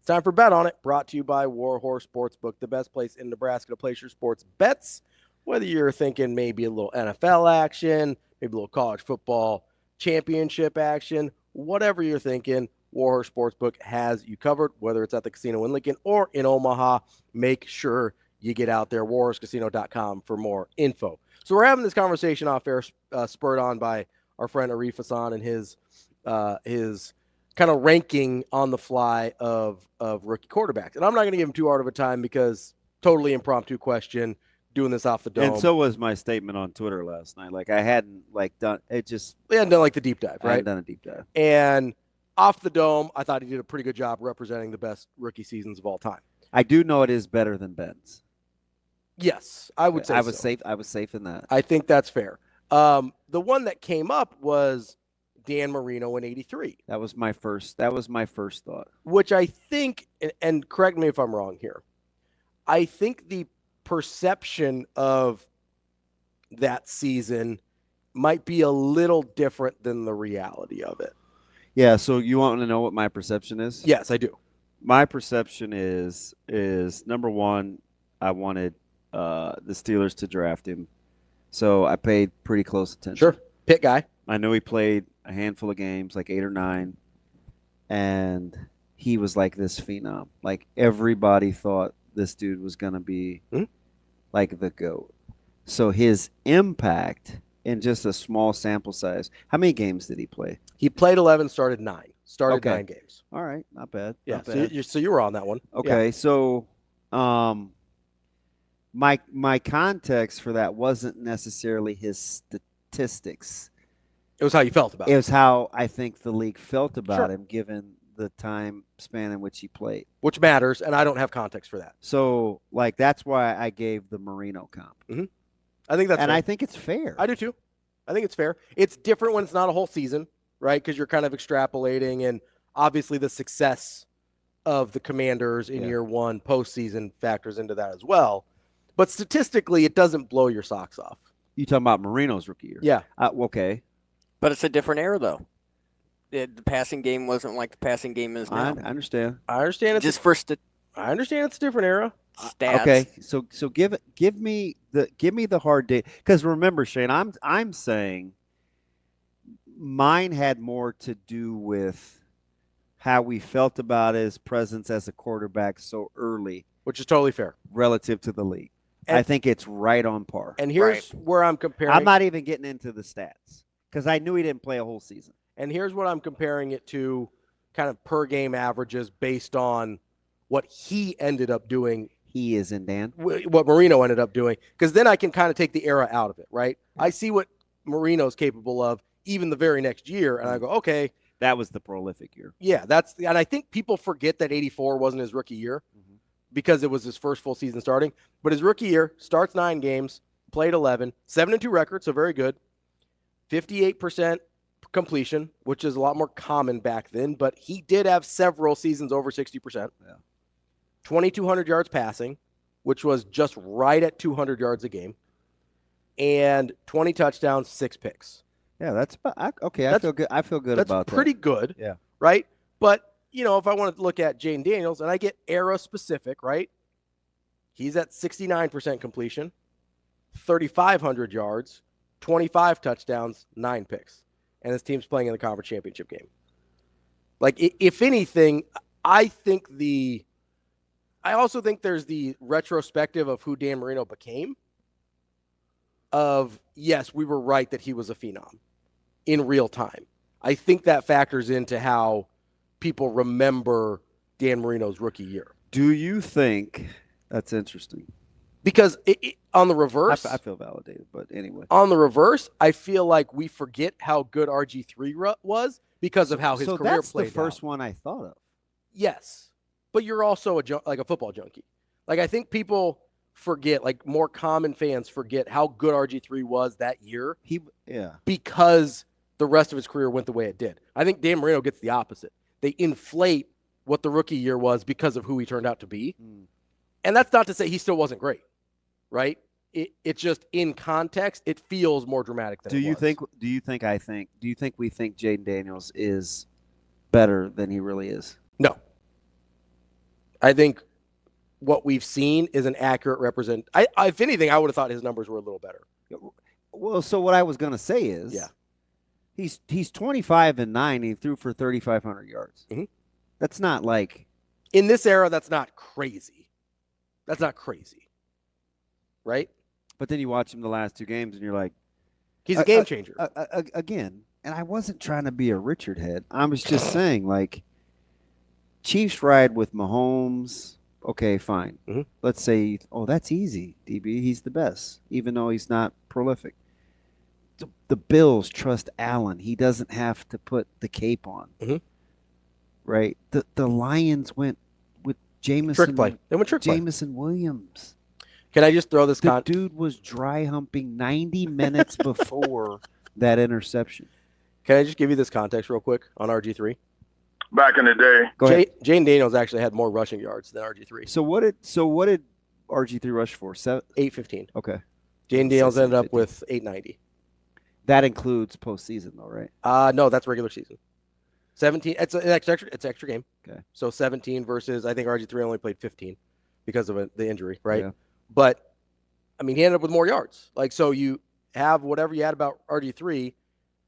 It's time for Bet On It, brought to you by Warhorse Sportsbook, the best place in Nebraska to place your sports bets. Whether you're thinking maybe a little NFL action, maybe a little college football championship action, whatever you're thinking, Warhorse Sportsbook has you covered, whether it's at the casino in Lincoln or in Omaha. Make sure you get out there, warhorsecasino.com for more info. So we're having this conversation off air, spurred on by our friend Arif Hassan and his kind of ranking on the fly of rookie quarterbacks. And I'm not going to give him too hard of a time because totally impromptu question, doing this off the dome. And so was my statement on Twitter last night. Like I hadn't done it. We hadn't done the deep dive, right? I hadn't done a deep dive. And off the dome, I thought he did a pretty good job representing the best rookie seasons of all time. I do know it is better than Ben's. Yes, I would say I was so. safe. I was safe in that. I think that's fair. The one that came up was Dan Marino in '83. That was my first thought. Which I think, and correct me if I'm wrong here, I think the perception of that season might be a little different than the reality of it. Yeah, so you want to know what my perception is? Yes, I do. My perception is number one, I wanted the Steelers to draft him. So I paid pretty close attention. Sure. Pitt guy. I know he played a handful of games, like 8 or 9, and he was like this phenom. Like everybody thought this dude was going to be like the GOAT. So his impact in just a small sample size. How many games did he play? He played 11, started 9. Started 9 games. All right, not bad. Yeah, not bad. So you were on that one. Okay, yeah. So my context for that wasn't necessarily his statistics. It was how you felt about it. It was how I think the league felt about him, given the time span in which he played. Which matters, and I don't have context for that. So, that's why I gave the Marino comp. Mm-hmm. I think that's and fair. I think it's fair. I do too. I think it's fair. It's different when it's not a whole season, right? Because you're kind of extrapolating, and obviously the success of the Commanders in year one postseason factors into that as well. But statistically, it doesn't blow your socks off. You talking about Marino's rookie year? Yeah. Okay. But it's a different era, though. The passing game wasn't like the passing game is now. I understand. I understand. I understand it's a different era. Stats. Okay, so give me the hard date, because remember, Shane, I'm saying mine had more to do with how we felt about his presence as a quarterback so early, which is totally fair relative to the league. And I think it's right on par. And here's where I'm comparing. I'm not even getting into the stats because I knew he didn't play a whole season. And here's what I'm comparing it to, kind of per game averages based on what he ended up doing. He is in, Dan. What Marino ended up doing, because then I can kind of take the era out of it, right? I see what Marino's capable of even the very next year, and I go, okay. That was the prolific year. Yeah, and I think people forget that 84 wasn't his rookie year because it was his first full season starting. But his rookie year, starts 9 games, played 11, 7-2 record, so very good. 58% completion, which is a lot more common back then, but he did have several seasons over 60%. Yeah. 2,200 yards passing, which was just right at 200 yards a game, and 20 touchdowns, 6 picks. Yeah, that's okay. I feel good. I feel good about that. That's pretty good. Yeah. Right? But, if I want to look at Jayden Daniels, and I get era specific, right? He's at 69% completion, 3,500 yards, 25 touchdowns, 9 picks. And his team's playing in the conference championship game. Like, if anything, I also think there's the retrospective of who Dan Marino became. Of, yes, we were right that he was a phenom in real time. I think that factors into how people remember Dan Marino's rookie year. Do you think that's interesting? Because on the reverse, I feel validated, but anyway. On the reverse, I feel like we forget how good RG3 was because of how his career played out. So that's the first one I thought of. Yes, but you're also a football junkie. Like, I think people forget, like more common fans forget how good RG3 was that year. Because the rest of his career went the way it did. I think Dan Marino gets the opposite. They inflate what the rookie year was because of who he turned out to be. And that's not to say he still wasn't great, right? It's just in context, it feels more dramatic than Do you think we think Jayden Daniels is better than he really is? No. I think what we've seen is an accurate represent. If anything, I would have thought his numbers were a little better. Well, so what I was going to say is, he's 25-9. And he threw for 3,500 yards. Mm-hmm. That's not like in this era. That's not crazy. That's not crazy, right? But then you watch him the last 2 games, and you're like, he's a game changer again. And I wasn't trying to be a Richard head. I was just saying, like, Chiefs ride with Mahomes. Okay, fine. Mm-hmm. Let's say, that's easy, DB. He's the best, even though he's not prolific. The Bills trust Allen. He doesn't have to put the cape on. Mm-hmm. Right? The Lions went with Jameson. Trick play. They went trick play. Jameson Williams. Can I just throw this? The dude was dry humping 90 minutes before that interception. Can I just give you this context real quick on RG3? Back in the day. Go ahead. Jayden Daniels actually had more rushing yards than RG3. So what did RG3 rush for? 815. Okay. Jayden Daniels ended up with 890. That includes postseason, though, right? No, that's regular season. 17. It's an extra game. Okay. So 17 versus I think RG3 only played 15 because of the injury, right? Yeah. But I mean, he ended up with more yards. Like, so you have whatever you had about RG3,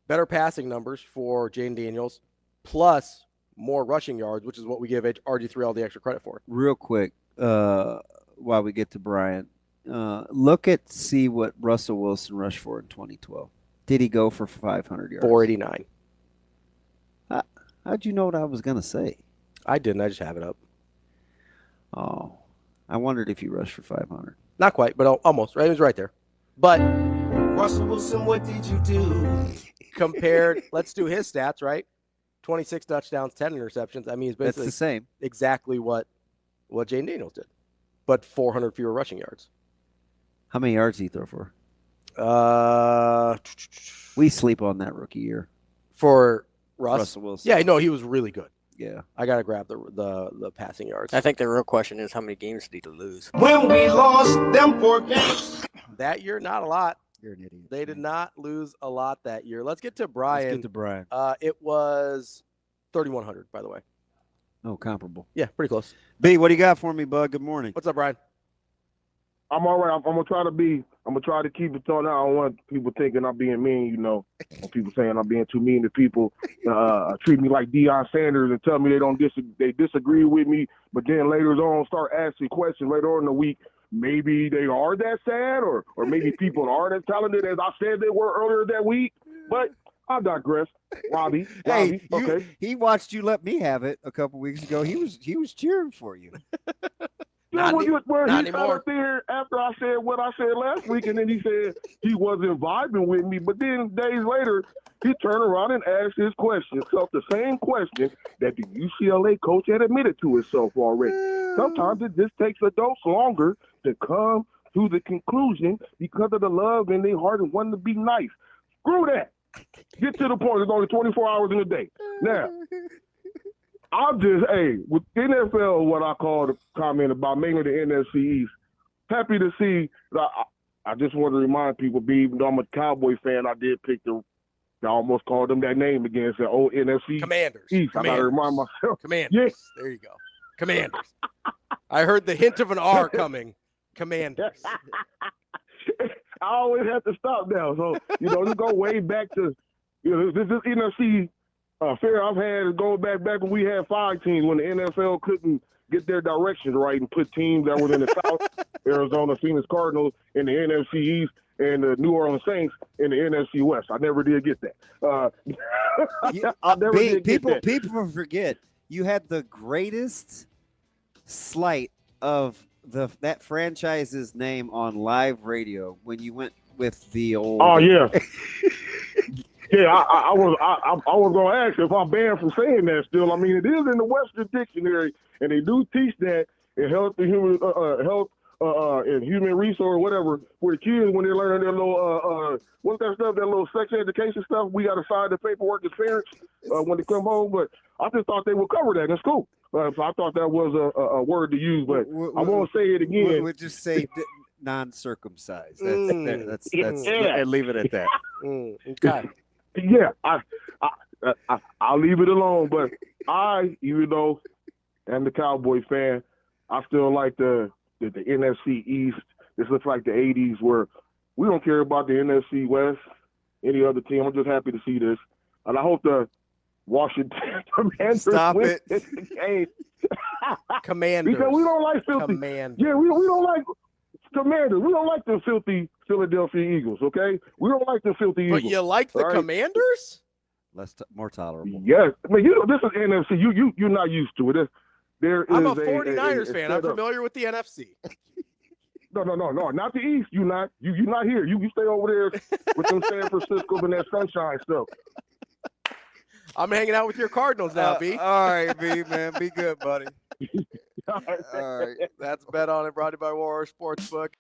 better passing numbers for Jayden Daniels, plus more rushing yards, which is what we give RG3 all the extra credit for. Real quick, while we get to Brian, see what Russell Wilson rushed for in 2012. Did he go for 500 yards? 489. How'd you know what I was going to say? I didn't. I just have it up. Oh, I wondered if he rushed for 500. Not quite, but almost. Right, it was right there. But Russell Wilson, what did you do? Compared, let's do his stats, right? 26 touchdowns, 10 interceptions. I mean, it's basically the same. Exactly what Jayden Daniels did, but 400 fewer rushing yards. How many yards did he throw for? We sleep on that rookie year. For Russell Wilson. Yeah, no, he was really good. Yeah. I got to grab the passing yards. I think the real question is how many games did he lose? When we lost them 4 games. That year, not a lot. You're an idiot. They did not lose a lot that year. Let's get to Brian. It was 3,100, by the way. Oh, comparable. Yeah, pretty close. B, what do you got for me, bud? Good morning. What's up, Brian? I'm all right. I'm gonna try to keep it on. I don't want people thinking I'm being mean, Or people saying I'm being too mean to people. Treat me like Deion Sanders and tell me they disagree with me, but then later on start asking questions later on in the week. Maybe they are that sad, or maybe people aren't as talented as I said they were earlier that week. But I digress. Ravi, okay. He watched you let me have it a couple weeks ago. He was cheering for you. Not he sat anymore. up there after I said what I said last week, and then he said he wasn't vibing with me. But then days later, he turned around and asked his question, the same question that the UCLA coach had admitted to himself already. Sometimes it just takes adults longer to come to the conclusion because of the love in their heart and wanting to be nice. Screw that. Get to the point. There's only 24 hours in a day. Now, with NFL, what I call the comment about mainly the NFC East, happy to see. I just want to remind people, even though I'm a Cowboy fan, I did pick I almost called them that name again. Said, NFC Commanders. East. I got to remind myself. Commanders. Yes. There you go. Commanders. I heard the hint of an R coming. Commanders. I always have to stop now. So, just go way back to, this NFC fair I've had is going back when we had 5 teams, when the NFL couldn't get their directions right and put teams that were in the South, Arizona Phoenix Cardinals in the NFC East, and the New Orleans Saints in the NFC West. I never did get that. People forget you had the greatest slight of that franchise's name on live radio when you went with the old. Oh yeah. Yeah, I was going to ask if I'm banned from saying that still. I mean, it is in the Webster Dictionary, and they do teach that in health and human resource, whatever, for the kids when they learn their little, what's that stuff, that little sex education stuff. We got to sign the paperwork as parents when they come home. But I just thought they would cover that in school. So I thought that was a word to use, but I won't say it again. We'll just say non-circumcised. That's and leave it at that. Okay. Yeah, I'll leave it alone. But even though I'm the Cowboy fan, I still like the NFC East. This looks like the 80s where we don't care about the NFC West, any other team. I'm just happy to see this. And I hope the Washington Commanders win this game. Commanders. Because we don't like filthy. Commanders. Yeah, we don't like Commanders. We don't like the filthy Philadelphia Eagles, okay? We don't like the filthy Eagles. But you like the Commanders? More tolerable. Yes. I mean, this is NFC. You're not used to it. I'm a 49ers fan. I'm familiar with the NFC. No, not the East. You're not here. You stay over there with them San Francisco and that sunshine stuff. I'm hanging out with your Cardinals now, B. All right, B, man. Be good, buddy. All right. All right. That's Bet On It, brought to you by War Sportsbook.